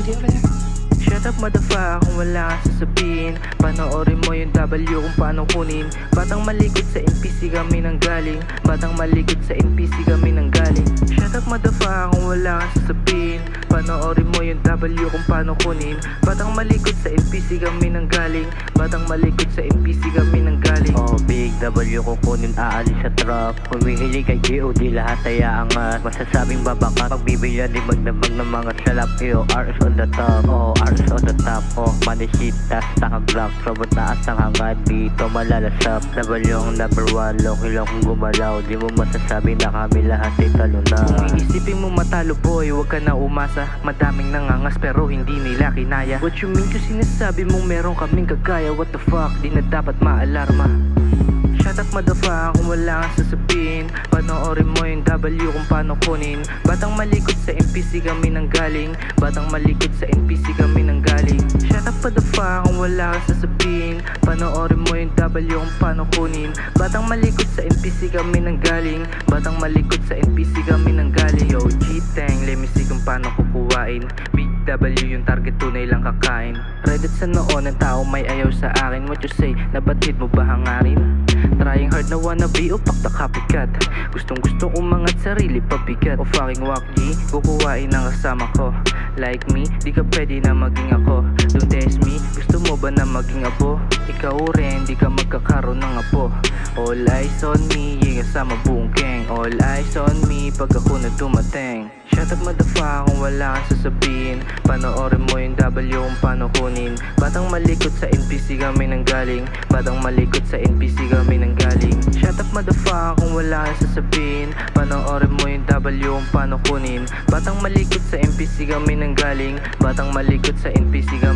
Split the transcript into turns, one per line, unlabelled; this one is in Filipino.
Shut up motherfucker kung wala kang sasabihin. Panoorin mo yung W kung paano kunin. Batang malikot sa NPC kami nang galing. Batang malikot sa NPC kami nang galing. Shut up motherfucker kung wala kang sasabihin. Panoorin mo yung W kung paano kunin. Batang malikot sa NPC kami nang galing. Batang malikot sa NPC kami nang galing.
Oh, big W kukunin aalis sa truck. Humihili kay G.O.D. lahat ay aangat. Masasabing babakat, pagbibilyan di magdamag ng mga salap. Yo, R's on the top, oh, R's on the top. Oh, money shit, tas takag-block. Robot taas ng hangad, dito malalasap. W ang number 1, loki lang kung gumalaw. Di mo masasabi na kami lahat ay talo na.
Kung iisipin mo matalo boy, wag ka na umasa. Madaming nangangas pero hindi nila kinaya. What you mean kung sinasabi mong meron kaming kagaya? What the fuck, di na dapat maalarma. Shut up motherfucker kung wala kang sasabihin. Panoorin mo yung W kung paano kunin. Batang malikot sa NPC kami nang galing. Batang malikot sa NPC kami nang galing. Shut up motherfucker kung wala kang sasabihin. Panoorin mo yung W kung paano kunin. Batang malikot sa NPC kami nang galing. Batang malikot sa NPC kami nang galing. Yo G-Tang, let me see kung paano kukuhain. Big W yung target, tunay lang kakain. Reddit sa noon ng tao may ayaw sa akin. What you say, nabatid mo ba hangarin? Trying hard na wannabe o pak the copycat. Gustong umangat sarili pabigat. O fucking wak G, kukuhain ang kasama ko. Like me, di ka pwede na maging ako. Don't test me, gusto mo ba na maging apo? Ikaw rin, di ka magkakaroon ng apo. All eyes on me, yung kasama buong gang. All eyes on me, pag ako na dumating. Shut up motherfucker kung wala kang sasabihin. Panoorin mo yung W kung paano kunin. Batang malikot sa NPC kami nang galing. Batang malikot sa NPC kami nang galing. Shut up motherfucker kung wala kang sasabihin. Panoorin mo yung W kung paano kunin. Batang malikot sa NPC kami nang galing. Batang malikot sa NPC kami